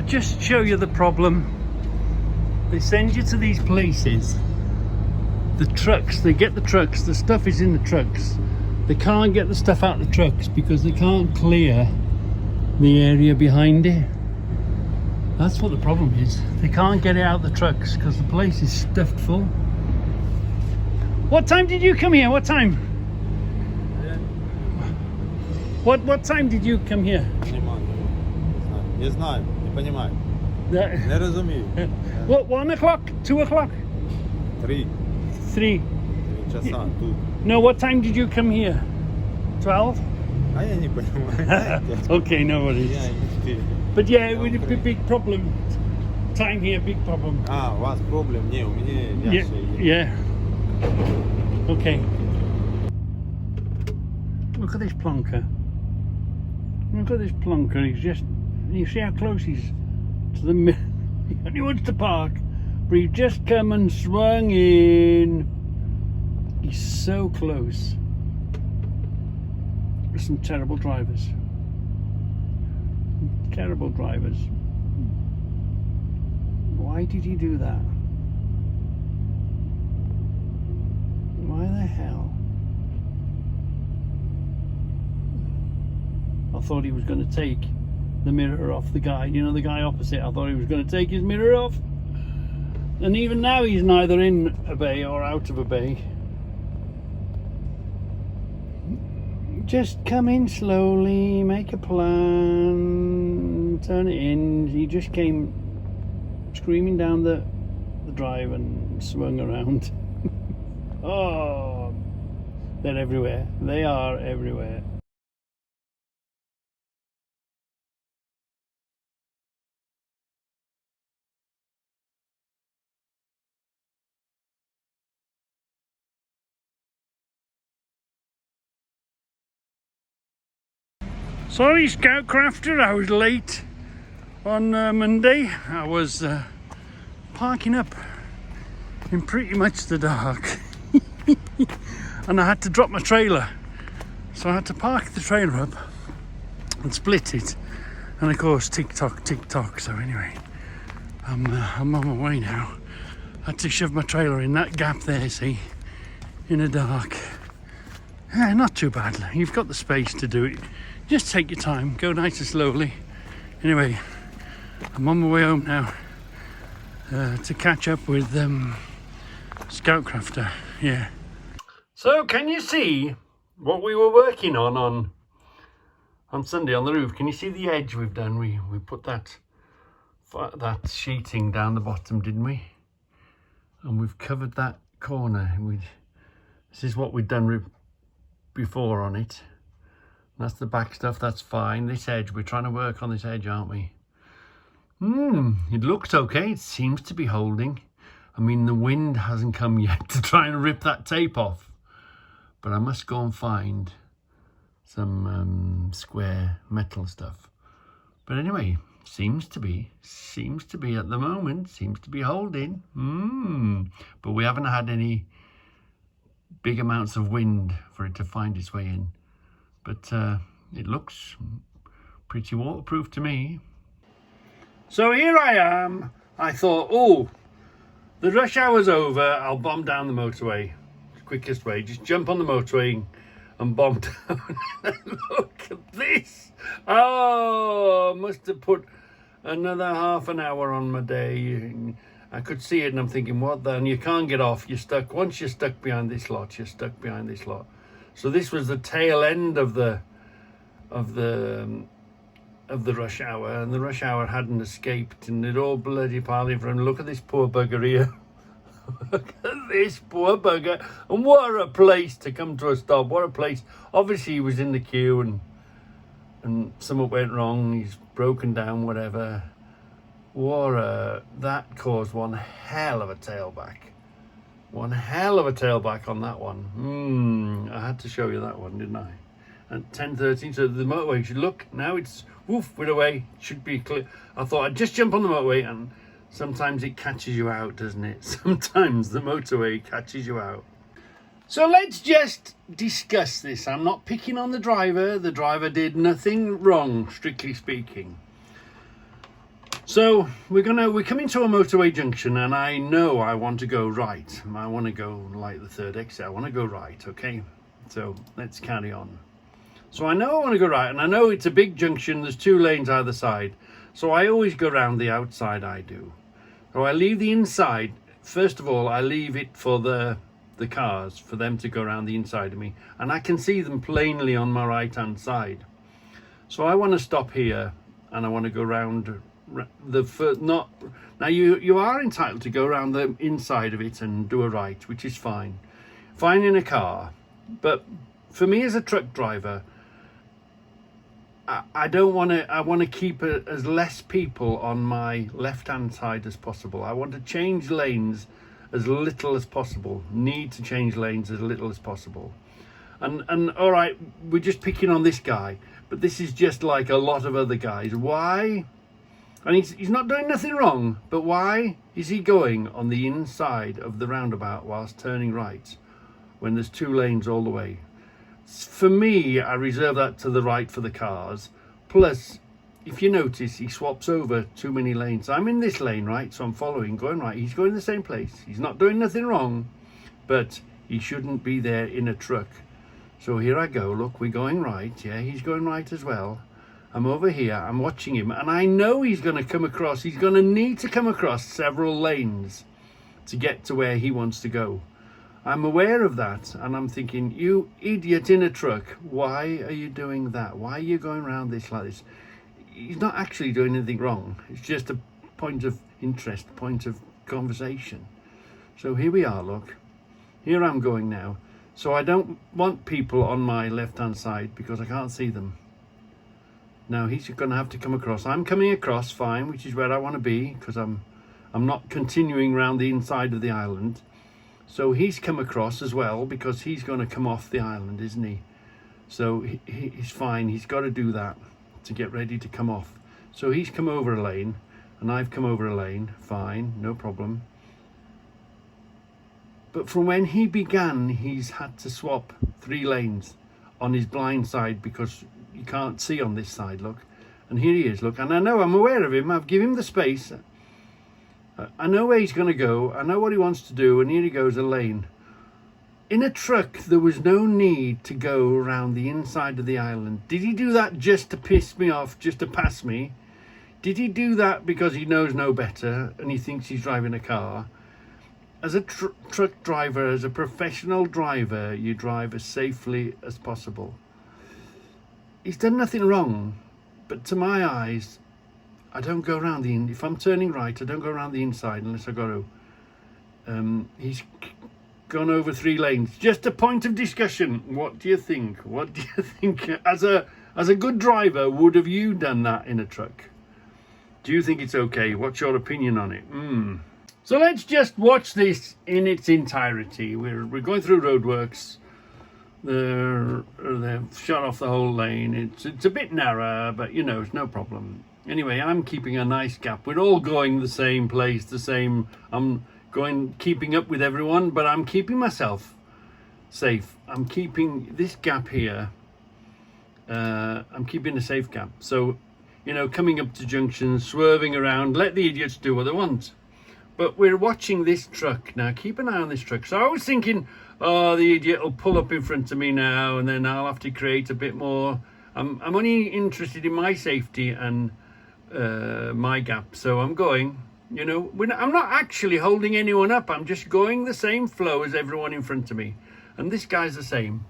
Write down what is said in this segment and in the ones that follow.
just show you the problem. They send you to these places. The trucks, they get the trucks, the stuff is in the trucks. They can't get the stuff out of the trucks because they can't clear the area behind it. That's what the problem is. They can't get it out of the trucks because the place is stuffed full. What time did you come here? What time? What time did you come here? Не знаю, не понимаю. That- Не розумію. What, 1 o'clock? 2 o'clock? 3 3? часа тут. No, what time did you come here? 12? А я не понимаю. Okay, no worries. Я не успею. But yeah, it would be a big problem. Time here, big problem. А, у вас проблем? Не, у меня Yeah, ящик. yeah. Okay. Look at this plonker. Look at this plonker. He's just, you see how close he's to the middle. He only wants to park, but he's just come and swung in. He's so close. There's some terrible drivers. Terrible drivers. Why did he do that? Why the hell? I thought he was going to take the mirror off the guy. You know, the guy opposite. I thought he was going to take his mirror off. And even now he's neither in a bay or out of a bay. Just come in slowly, make a plan, turn it in. He just came screaming down the drive and swung around. Oh, they're everywhere. They are everywhere. Sorry, Scoutcrafter, I was late on Monday. I was parking up in pretty much the dark and I had to drop my trailer, so I had to park the trailer up and split it, and of course tick tock. So anyway, I'm on my way now. I had to shove my trailer in that gap there, see, in the dark. Yeah, not too bad. You've got the space to do it. Just take your time, go nice and slowly. Anyway, I'm on my way home now to catch up with Scoutcrafter. Yeah. So can you see what we were working on Sunday on the roof? Can you see the edge we've done? We put that sheeting down the bottom, didn't we? And we've covered that corner. This is what we'd done before on it. That's the back stuff, that's fine. This edge, we're trying to work on this edge, aren't we? It looks okay, it seems to be holding. I mean, the wind hasn't come yet to try and rip that tape off. But I must go and find some square metal stuff. But anyway, seems to be at the moment, seems to be holding. But we haven't had any big amounts of wind for it to find its way in. But it looks pretty waterproof to me. So here I am. I thought, oh, the rush hour's over. I'll bomb down the motorway. The quickest way. Just jump on the motorway and bomb down. Look at this. Oh, must have put another half an hour on my day. I could see it and I'm thinking, what the? And you can't get off. You're stuck. Once you're stuck behind this lot, you're stuck behind this lot. So this was the tail end of the rush hour, and the rush hour hadn't escaped, and it all bloody piled in front. Look at this poor bugger here. Look at this poor bugger. And what a place to come to a stop. What a place. Obviously he was in the queue and something went wrong. He's broken down, whatever. That caused one hell of a tailback. One hell of a tailback on that one. I had to show you that one, didn't I? At 10:13, so the motorway should look, now it's woof, we're away, should be clear. I thought I'd just jump on the motorway, and sometimes it catches you out, doesn't it? Sometimes the motorway catches you out. So let's just discuss this. I'm not picking on the driver. The driver did nothing wrong, strictly speaking. So we're coming to a motorway junction, and I know I want to go right. I want to go like the third exit. I want to go right, okay? So let's carry on. So I know I want to go right, and I know it's a big junction. There's 2 lanes either side. So I always go round the outside, I do. So I leave the inside. First of all, I leave it for the cars, for them to go around the inside of me. And I can see them plainly on my right-hand side. So I want to stop here, and I want to go round now you are entitled to go around the inside of it and do a right, which is fine in a car, but for me as a truck driver, I don't want to. I want to keep as less people on my left hand side as possible. I want to change lanes as little as possible. Need to change lanes as little as possible. And all right, we're just picking on this guy, but this is just like a lot of other guys. Why? And he's not doing nothing wrong, but why is he going on the inside of the roundabout whilst turning right when there's 2 lanes all the way? For me, I reserve that to the right for the cars. Plus, if you notice, he swaps over too many lanes. I'm in this lane, right? So I'm following, going right. He's going the same place. He's not doing nothing wrong, but he shouldn't be there in a truck. So here I go. Look, we're going right. Yeah, he's going right as well. I'm over here, I'm watching him, and I know he's going to come across. He's going to need to come across several lanes to get to where he wants to go. I'm aware of that, and I'm thinking, you idiot in a truck, why are you doing that? Why are you going around this like this? He's not actually doing anything wrong. It's just a point of interest, point of conversation. So here we are, look. Here I'm going now. So I don't want people on my left-hand side because I can't see them. Now he's going to have to come across. I'm coming across fine, which is where I want to be, because I'm not continuing around the inside of the island. So he's come across as well, because he's going to come off the island, isn't he? So he's fine. He's got to do that to get ready to come off. So he's come over a lane, and I've come over a lane. Fine, no problem. But from when he began, he's had to swap 3 lanes on his blind side, because you can't see on this side, look. And here he is, look. And I know, I'm aware of him. I've given him the space. I know where he's going to go. I know what he wants to do. And here he goes, a lane. In a truck, there was no need to go around the inside of the island. Did he do that just to piss me off, just to pass me? Did he do that because he knows no better and he thinks he's driving a car? As a truck driver, as a professional driver, you drive as safely as possible. He's done nothing wrong, but to my eyes, I don't go around if I'm turning right, I don't go around the inside unless I got to. He's gone over 3 lanes. Just a point of discussion. What do you think? What do you think? As a good driver, would have you done that in a truck? Do you think it's okay? What's your opinion on it? So let's just watch this in its entirety. We're going through roadworks. They've shut off the whole lane. It's a bit narrow, but you know, it's no problem. Anyway, I'm keeping a nice gap. We're all going the same place, the same. I'm keeping up with everyone, but I'm keeping myself safe. I'm keeping this gap here. I'm keeping a safe gap. So, you know, coming up to junctions, swerving around, let the idiots do what they want. But we're watching this truck now. Keep an eye on this truck. So I was thinking, oh, the idiot will pull up in front of me now, and then I'll have to create a bit more. I'm only interested in my safety and my gap. So I'm going, you know, I'm not actually holding anyone up. I'm just going the same flow as everyone in front of me. And this guy's the same.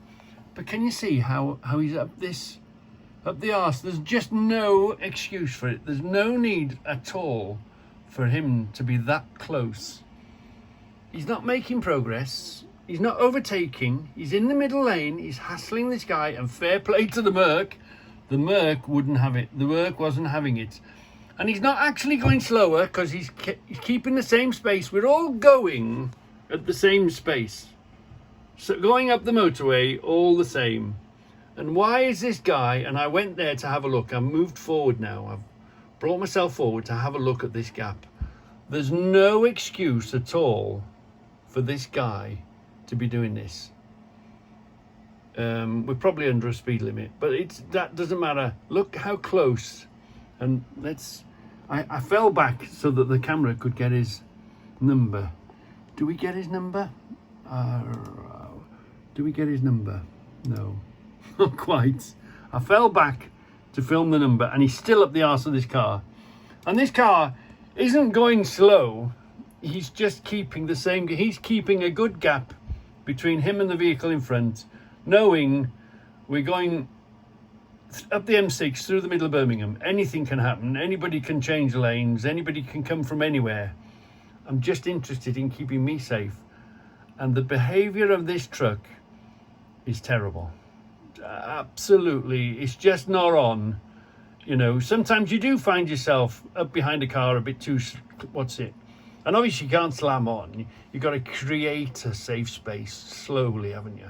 But can you see how he's up the arse? There's just no excuse for it. There's no need at all for him to be that close. He's not making progress. He's not overtaking. He's in the middle lane. He's hassling this guy, and fair play to the Merc. The Merc wouldn't have it. The Merc wasn't having it. And he's not actually going slower because he's keeping the same space. We're all going at the same space. So going up the motorway, all the same. And why is this guy, and I went there to have a look. I've moved forward now. I've brought myself forward to have a look at this gap. There's no excuse at all for this guy to be doing this. We're probably under a speed limit, but that doesn't matter. Look how close. And I fell back so that the camera could get his number. Do we get his number? Do we get his number? No, not quite. I fell back to film the number, and he's still up the arse of this car. And this car isn't going slow. He's just keeping the same. He's keeping a good gap between him and the vehicle in front, knowing we're going up the M6 through the middle of Birmingham. Anything can happen. Anybody can change lanes. Anybody can come from anywhere. I'm just interested in keeping me safe. And the behavior of this truck is terrible. Absolutely. It's just not on. You know, sometimes you do find yourself up behind a car a bit too, and obviously you can't slam on. You've got to create a safe space slowly, haven't you?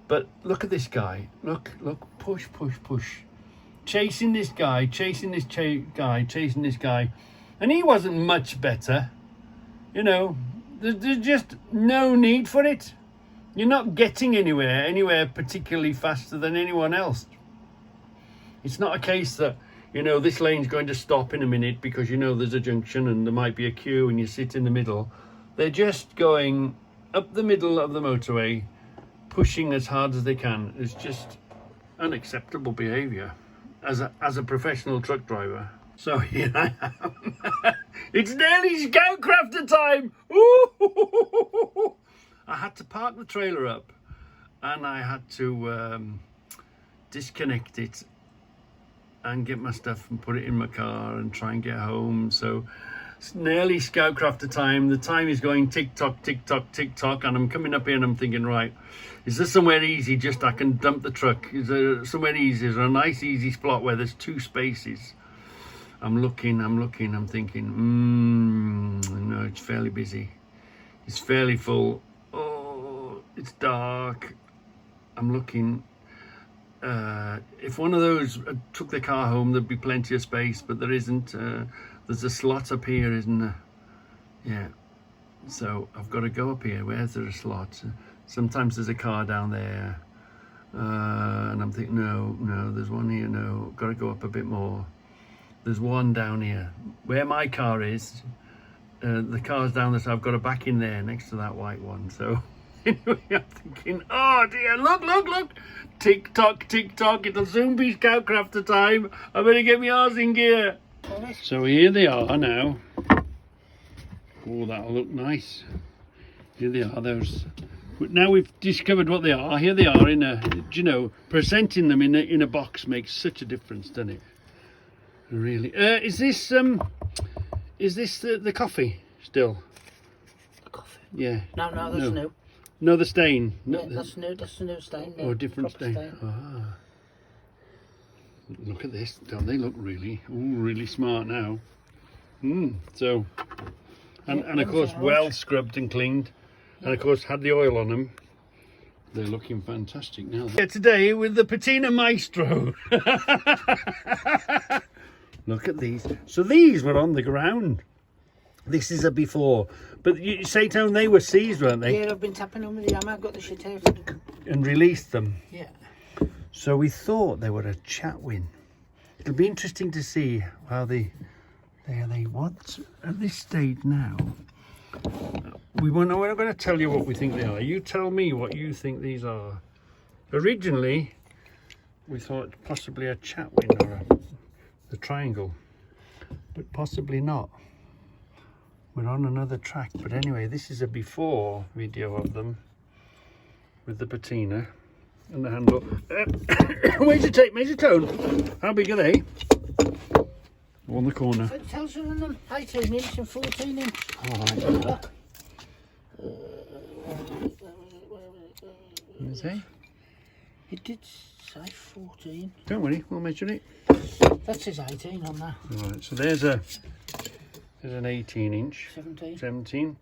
But look at this guy. Look, push. Chasing this guy, chasing this guy. And he wasn't much better. You know, there's just no need for it. You're not getting anywhere particularly faster than anyone else. It's not a case that, you know, this lane's going to stop in a minute because you know there's a junction and there might be a queue and you sit in the middle. They're just going up the middle of the motorway, pushing as hard as they can. It's just unacceptable behaviour as a professional truck driver. So here I am. It's nearly Scoutcrafter time. Ooh! I had to park the trailer up and I had to disconnect it and get my stuff and put it in my car and try and get home. So it's nearly Scoutcrafter time. The time is going tick tock, and I'm coming up here and I'm thinking, right, is there somewhere easy just I can dump the truck? Is there somewhere easy? Is there a nice easy spot where there's 2 spaces? I'm looking, I'm thinking, no, it's fairly busy. It's fairly full. Oh, it's dark. I'm looking. If one of those took the car home, there'd be plenty of space, but there isn't. There's a slot up here, isn't there? Yeah. So I've got to go up here. Where's there a slot? Sometimes there's a car down there. And I'm thinking, no, there's one here, no. Got to go up a bit more. There's one down here. Where my car is, the car's down there, so I've got to back in there next to that white one. So anyway, I'm thinking, oh dear, look. Tick tock, it'll soon be Scoutcrafter time. I better get my arse in gear. So here they are now. Oh, that'll look nice. Here they are. Now we've discovered what they are. Here they are in a, you know, presenting them in a box makes such a difference, doesn't it? Really. Is this the coffee still? The coffee? Yeah. No, that's new. No, the stain. Yeah, that's new. That's the new stain. Oh, a different stain. Ah. Look at this. Don't they look really smart now? So, and of course, well scrubbed and cleaned, and of course had the oil on them. They're looking fantastic now. Yeah, today with the Patina Maestro. Look at these. So these were on the ground. This is a before. But you say, Tone, they were seized, weren't they? Yeah, I've been tapping them with the hammer. I've got the shit out. And released them. Yeah. So we thought they were a chat win. It'll be interesting to see how they what at this stage now. We're not going to tell you what we think they are. You tell me what you think these are. Originally, we thought possibly a chat win or the triangle, but possibly not. We're on another track, but anyway, this is a before video of them with the patina and the handle. Where's your tape? Where's your Tone? How big are they? On the corner. It tells you on them 18 inch and 14 inch. All right. Is it? It did say 14. Don't worry, we'll measure it. That says 18 on that. Right, so there's an 18 inch. 17. 17.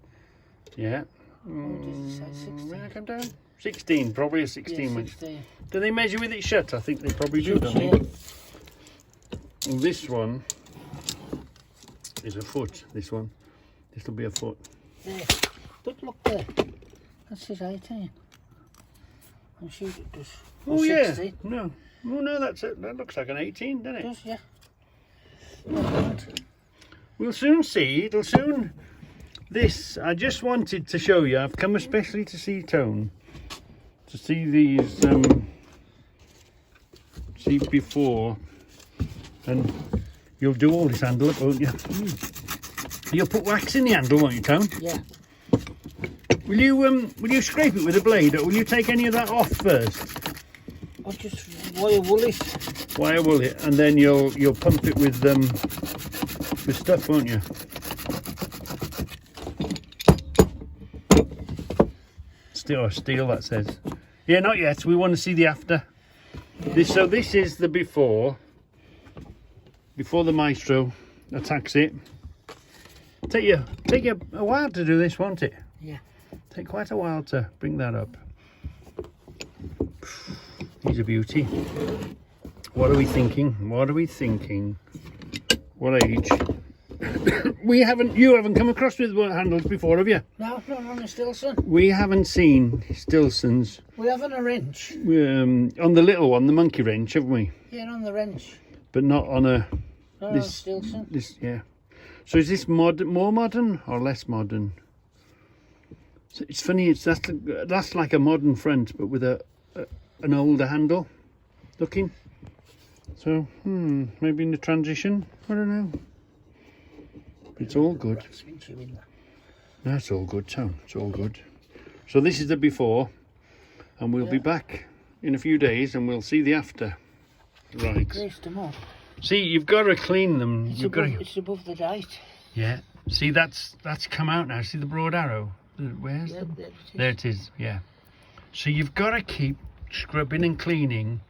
Yeah. Or did it say 16? When I come down? 16, probably a 16 Yeah, one. 16. Do they measure with it shut? I think they probably do, don't Yeah. they? And this one is a foot. This one. This will be a foot. There. But look there. That says 18. I'm sure it does. Oh Or yeah. 16. No. Oh no, that's it. That looks like an 18, doesn't It it? does, yeah. We'll soon see. It'll soon. This, I just wanted to show you. I've come especially to see Tone. To see these, see before. And you'll do all this handle up, won't you? You'll put wax in the handle, won't you, Tone? Yeah. Will you scrape it with a blade, or will you take any of that off first? I'll just wire wool it. Wire wool it, and then you'll pump it with stuff, won't you? Steel, that says. Yeah, not yet. We want to see the after. This is the before the maestro attacks it. Take you a while to do this, won't it? Yeah. Take quite a while to bring that up. He's a beauty. What are we thinking? What are we thinking? What age? You haven't come across with handles before, have you? No, not on a Stilson. We haven't seen Stilsons. We have on a wrench. On the little one, the monkey wrench, haven't we? Yeah, on the wrench. But not on a Not on Stilson. This, yeah. So is this more modern or less modern? So it's funny. That's like a modern front, but with an older handle looking. So maybe in the transition. I don't know. It's all good. No, it's all good, Tone. It's all good. So this is the before, and we'll be back in a few days, and we'll see the after. Right. Greased them up. See, you've got to clean them. It's above the date. Yeah. See, that's come out now. See the broad arrow? Where's Yeah, there it is. Yeah. So you've got to keep scrubbing and cleaning.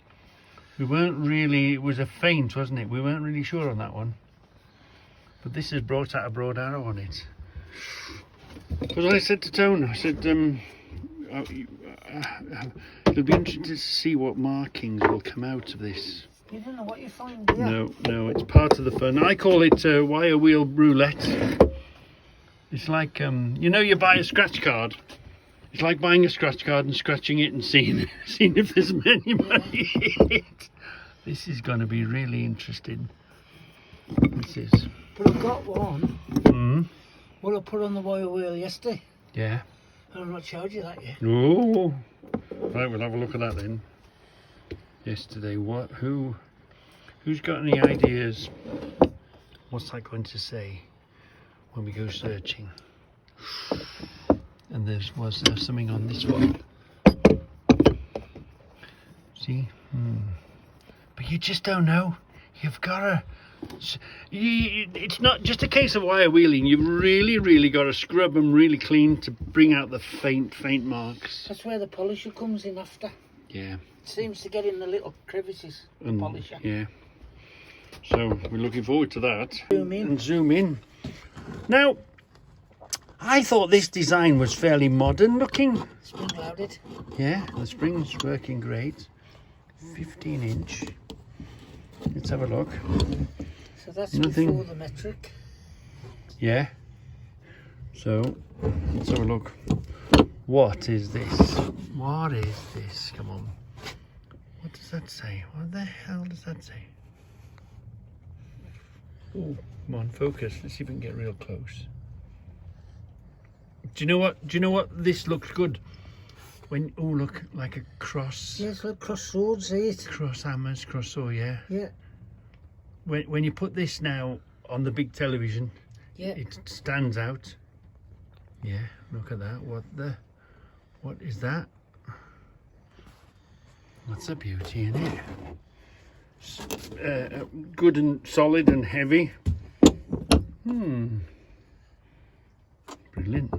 We weren't really. It was a feint, wasn't it? We weren't really sure on that one. But this has brought out a broad arrow on it. Because I said to Tone, I said, it'll be interesting to see what markings will come out of this. You don't know what you find, do you? No, it's part of the fun. I call it wire wheel roulette. It's like, you buy a scratch card. It's like buying a scratch card and scratching it and seeing if there's any money in it. This is going to be really interesting. This is. But I've got one. What I put on the wire wheel yesterday. Yeah. I've not showed you that yet. Oh. Right, we'll have a look at that then. Yesterday, who's got any ideas? What's that going to say when we go searching? And was there something on this one? See? But you just don't know. You've got to. It's not just a case of wire wheeling. You've really got to scrub them really clean to bring out the faint marks. That's where the polisher comes in after. Yeah. It seems to get in the little crevices. Polisher. Yeah. So we're looking forward to that. Zoom in. And zoom in. Now, I thought this design was fairly modern looking. Spring loaded. Yeah, the spring's working great. 15-inch. Let's have a look. So that's Nothing. before the metric. Yeah. So let's have a look. What is this? What is this? Come on. What does that say? What the hell does that say? Oh, come on, focus. Let's see if we can get real close. Do you know what? This looks good. Look, like a cross. Yes, like cross swords, see it? Cross hammers, cross saw, yeah. Yeah. When you put this now on the big television, Yeah. it stands out. Yeah, look at that. What is that? That's a beauty, isn't it? Good and solid and heavy. Brilliant.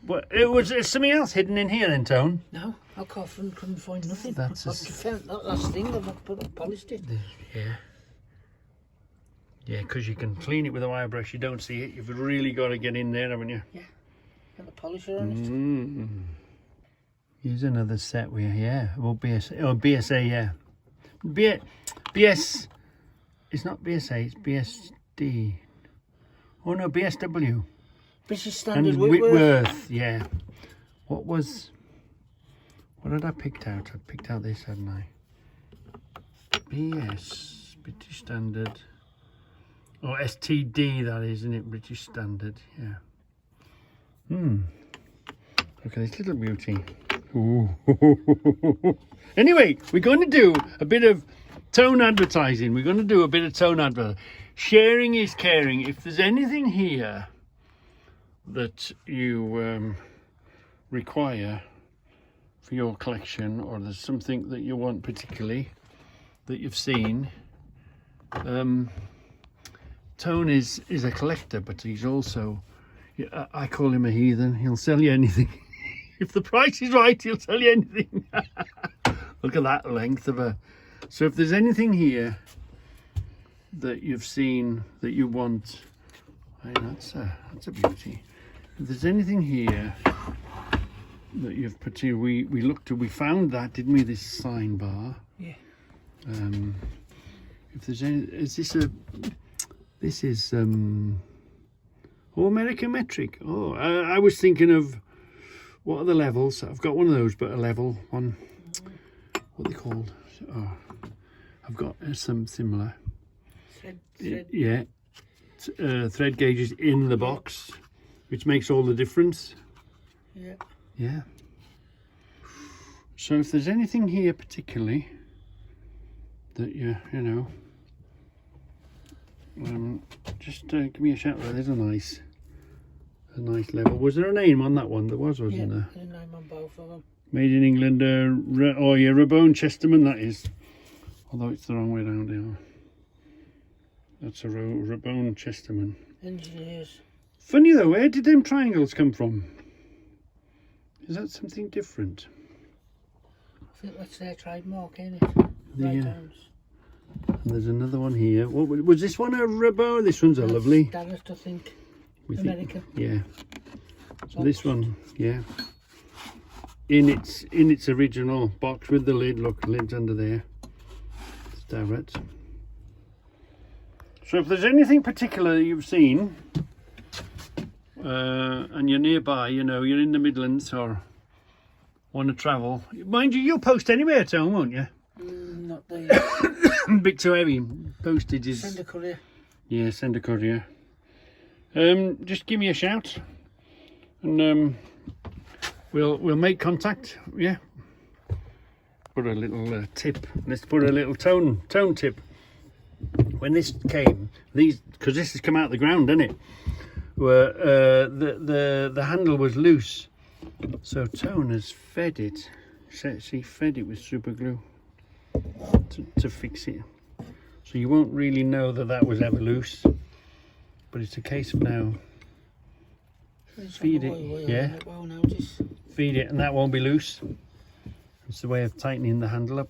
What? Is something else hidden in here then, Tone? No, I couldn't find nothing. That's I've found that last thing. I've polished it. Yeah. Yeah, because you can clean it with a wire brush. You don't see it. You've really got to get in there, haven't you? Yeah. Got the polisher on it. Here's another set well, BSA, yeah. BS, it's not BSA, it's BSD. Oh no, BSW. British Standard And Whitworth. yeah. What did I picked out? I picked out this, hadn't I? BS, British Standard Or STD, that is, isn't it? British Standard, yeah. Look at this little beauty. Ooh. Anyway, we're going to do a bit of tone advertising. We're going to do a bit of tone advertising. Sharing is caring. If there's anything here that you require for your collection, or there's something that you want particularly that you've seen, Tone is a collector, but he's also, I call him a heathen. He'll sell you anything. If the price is right, he'll sell you anything. Look at that length of a... So if there's anything here that you've seen that you want, hey, that's a beauty. If there's anything here that you've put here, we looked at, we found that, didn't we? This sign bar. Yeah. If there's any, is this a... This is oh, American metric. Oh, I was thinking of, what are the levels? I've got one of those, but a level one. What are they called? Oh, I've got some similar. Thread. Yeah, thread gauges in the box, which makes all the difference. Yeah. Yeah. So if there's anything here particularly that you know. Just give me a shout. There's a nice level. Was there a name on that one? There wasn't there? There's a name on both of them. Made in England. Oh yeah, Rabone Chesterman. That is. Although it's the wrong way down there. That's a Rabone Chesterman. Engineers. Funny though, where did them triangles come from? Is that something different? I think that's their trademark, ain't it? Yeah. Right hands. And there's another one here. What was this one? A Rabone? This one's a lovely. Standard, I think. We American. Yeah. So this one, yeah. In its original box with the lid. Look, lid's under there. It's direct. So if there's anything particular that you've seen, and you're nearby, you know, you're in the Midlands or want to travel, mind you, you'll post anywhere at home, won't you? Not the Bit too heavy. Postage is. send a courier. Yeah, send a courier. Just give me a shout, and we'll make contact. Yeah. Put a little tip. Let's put a little tone tip. When this came, because this has come out of the ground, hasn't it? Where the handle was loose, so Tone has fed it. She fed it with super glue to fix it. So you won't really know that was ever loose, but it's a case of now feed it, yeah, feed it, and that won't be loose. It's the way of tightening the handle up,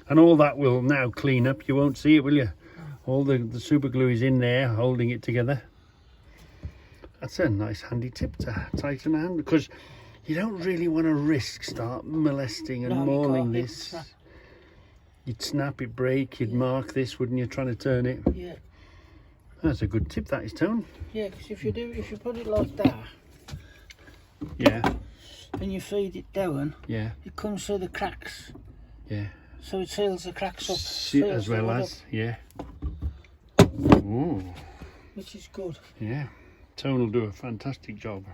and all that will now clean up. You won't see it, will you? All the super glue is in there holding it together. That's a nice handy tip to tighten a handle, because you don't really want to risk start molesting and mauling this. You'd snap it, break, you'd mark this, wouldn't you, trying to turn it? Yeah. That's a good tip, that is, Tone. Yeah, because if you put it like that, Yeah, and you feed it down, yeah, it comes through the cracks. yeah. So it seals the cracks up. As well as, yeah. Ooh, Which is good. yeah. Tone will do a fantastic job.